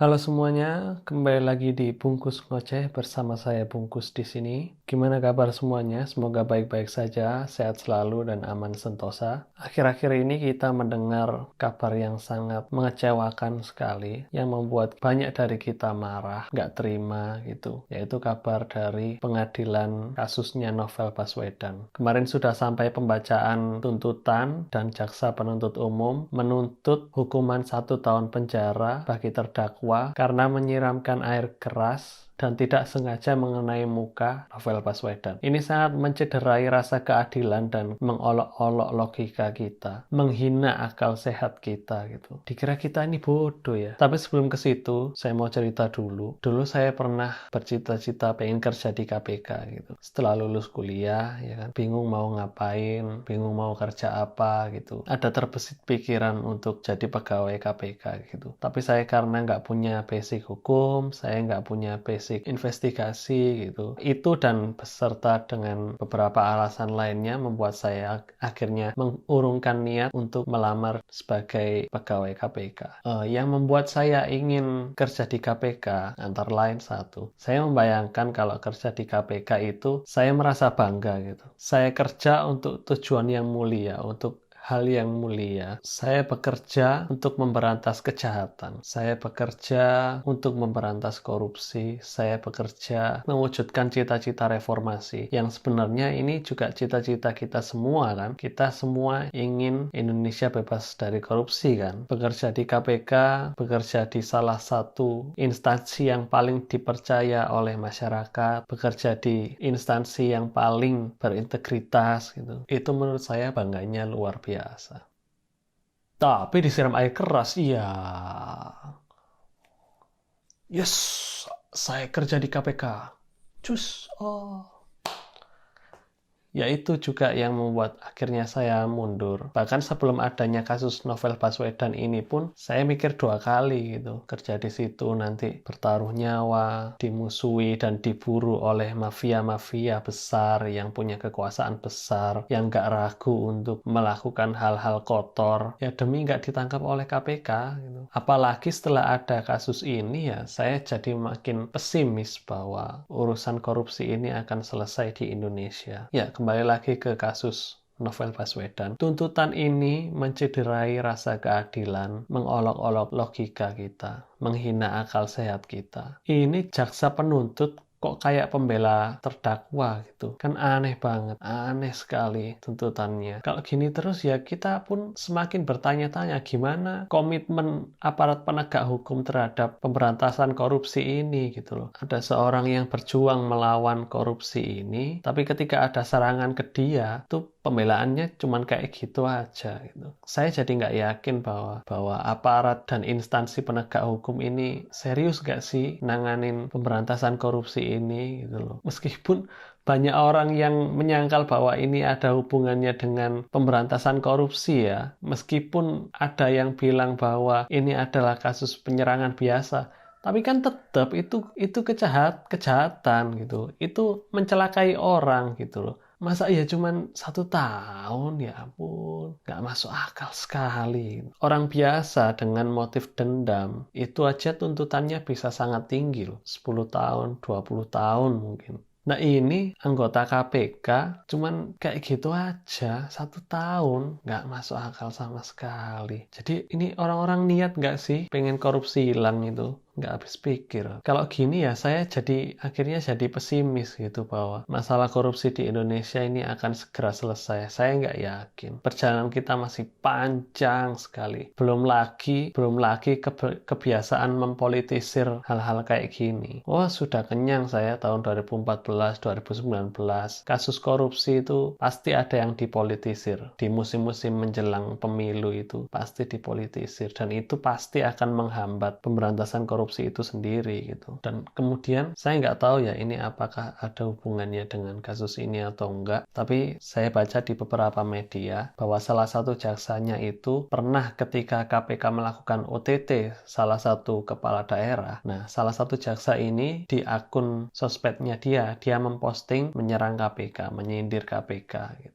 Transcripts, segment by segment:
Halo semuanya, kembali lagi di Bungkus Ngoceh bersama saya Bungkus di sini. Gimana kabar semuanya? Semoga baik-baik saja, sehat selalu dan aman sentosa. Akhir-akhir ini kita mendengar kabar yang sangat mengecewakan sekali, yang membuat banyak dari kita marah, nggak terima gitu. Yaitu kabar dari pengadilan kasusnya Novel Baswedan. Kemarin sudah sampai pembacaan tuntutan dan jaksa penuntut umum menuntut hukuman 1 tahun penjara bagi terdakwa karena menyiramkan air keras dan tidak sengaja mengenai muka Novel Baswedan. Ini sangat mencederai rasa keadilan dan mengolok-olok logika kita, menghina akal sehat kita gitu. Dikira kita ini bodoh ya. Tapi sebelum ke situ, saya mau cerita dulu. Dulu saya pernah bercita-cita pengen kerja di KPK gitu. Setelah lulus kuliah, ya kan, bingung mau ngapain, bingung mau kerja apa gitu. Ada terbesit pikiran untuk jadi pegawai KPK gitu. Tapi saya karena nggak punya basic hukum, saya nggak punya basic investigasi gitu. Itu dan beserta dengan beberapa alasan lainnya membuat saya akhirnya mengurungkan niat untuk melamar sebagai pegawai KPK. Yang membuat saya ingin kerja di KPK antara lain satu, saya membayangkan kalau kerja di KPK itu saya merasa bangga gitu. Saya kerja untuk tujuan yang mulia, untuk hal yang mulia. Saya bekerja untuk memberantas kejahatan. Saya bekerja untuk memberantas korupsi. Saya bekerja mewujudkan cita-cita reformasi. Yang sebenarnya ini juga cita-cita kita semua kan. Kita semua ingin Indonesia bebas dari korupsi kan. Bekerja di KPK, bekerja di salah satu instansi yang paling dipercaya oleh masyarakat, bekerja di instansi yang paling berintegritas gitu. Itu menurut saya bangganya luar biasa. Tapi disiram air keras, iya. Yes, saya kerja di KPK. Cus, oh. Ya itu juga yang membuat akhirnya saya mundur. Bahkan sebelum adanya kasus Novel Baswedan ini pun, saya mikir 2 kali gitu. Kerja di situ nanti bertaruh nyawa, dimusuhi dan diburu oleh mafia-mafia besar yang punya kekuasaan besar, yang gak ragu untuk melakukan hal-hal kotor, ya demi gak ditangkap oleh KPK gitu. Apalagi setelah ada kasus ini ya, saya jadi makin pesimis bahwa urusan korupsi ini akan selesai di Indonesia. Ya, kembali lagi ke kasus Novel Baswedan. Tuntutan ini mencederai rasa keadilan, mengolok-olok logika kita, menghina akal sehat kita. Ini jaksa penuntut kok kayak pembela terdakwa gitu. Kan aneh banget, aneh sekali tuntutannya. Kalau gini terus ya kita pun semakin bertanya-tanya gimana komitmen aparat penegak hukum terhadap pemberantasan korupsi ini gitu loh. Ada seorang yang berjuang melawan korupsi ini, tapi ketika ada serangan ke dia, tuh pembelaannya cuman kayak gitu aja gitu. Saya jadi nggak yakin bahwa aparat dan instansi penegak hukum ini serius nggak sih nanganin pemberantasan korupsi ini gitu loh. Meskipun banyak orang yang menyangkal bahwa ini ada hubungannya dengan pemberantasan korupsi ya. Meskipun ada yang bilang bahwa ini adalah kasus penyerangan biasa, tapi kan tetap itu kejahatan gitu. Itu mencelakai orang gitu loh. Masa iya cuman 1 tahun, ya ampun, nggak masuk akal sekali. Orang biasa dengan motif dendam, itu aja tuntutannya bisa sangat tinggi loh. 10 tahun, 20 tahun mungkin. Nah ini anggota KPK cuman kayak gitu aja, 1 tahun, nggak masuk akal sama sekali. Jadi ini orang-orang niat nggak sih pengen korupsi hilang itu? Nggak habis pikir. Kalau gini ya saya akhirnya jadi pesimis gitu bahwa masalah korupsi di Indonesia ini akan segera selesai. Saya nggak yakin. Perjalanan kita masih panjang sekali. Belum lagi kebiasaan mempolitisir hal-hal kayak gini. Oh sudah kenyang saya tahun 2014, 2019. Kasus korupsi itu pasti ada yang dipolitisir. Di musim-musim menjelang pemilu itu pasti dipolitisir. Dan itu pasti akan menghambat pemberantasan korupsi itu sendiri gitu. Dan kemudian saya nggak tahu ya ini apakah ada hubungannya dengan kasus ini atau enggak, tapi saya baca di beberapa media bahwa salah satu jaksanya itu pernah ketika KPK melakukan OTT salah satu kepala daerah. Nah, salah satu jaksa ini di akun sosmednya dia memposting menyerang KPK, menyindir KPK gitu.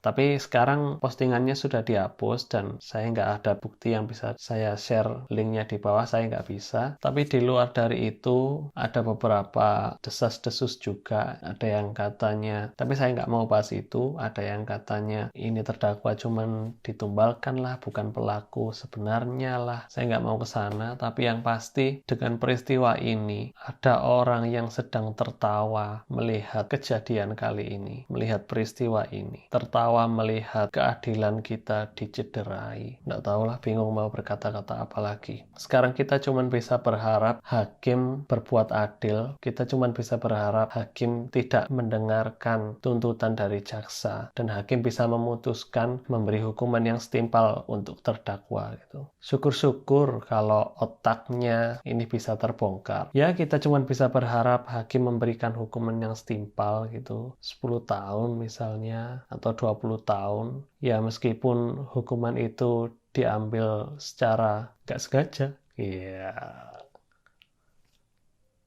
Tapi sekarang postingannya sudah dihapus dan saya nggak ada bukti yang bisa saya share linknya di bawah, saya nggak bisa. Tapi di luar dari itu ada beberapa desas-desus juga, ada yang katanya, tapi saya nggak mau bahas itu, ada yang katanya ini terdakwa cuman ditumbalkan lah, bukan pelaku sebenarnya lah. Saya nggak mau ke sana, tapi yang pasti dengan peristiwa ini ada orang yang sedang tertawa melihat kejadian kali ini, melihat peristiwa ini, tertawa melihat keadilan kita dicederai. Nggak tahulah, bingung mau berkata-kata apa lagi. Sekarang kita cuma bisa berharap hakim berbuat adil, kita cuma bisa berharap hakim tidak mendengarkan tuntutan dari jaksa, dan hakim bisa memutuskan memberi hukuman yang setimpal untuk terdakwa gitu. Syukur-syukur kalau otaknya ini bisa terbongkar. Ya, kita cuma bisa berharap hakim memberikan hukuman yang setimpal gitu. 10 tahun misalnya, atau 20 tahun. Ya, meskipun hukuman itu diambil secara gak sengaja. Iya.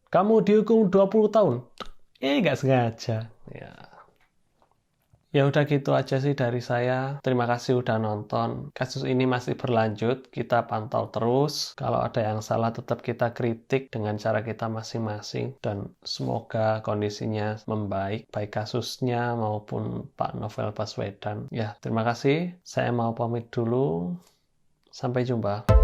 Kamu dihukum 20 tahun. Gak sengaja. Ya. Ya udah gitu aja sih dari saya. Terima kasih udah nonton. Kasus ini masih berlanjut. Kita pantau terus. Kalau ada yang salah tetap kita kritik dengan cara kita masing-masing. Dan semoga kondisinya membaik. Baik kasusnya maupun Pak Novel Baswedan. Ya terima kasih. Saya mau pamit dulu. Sampai jumpa.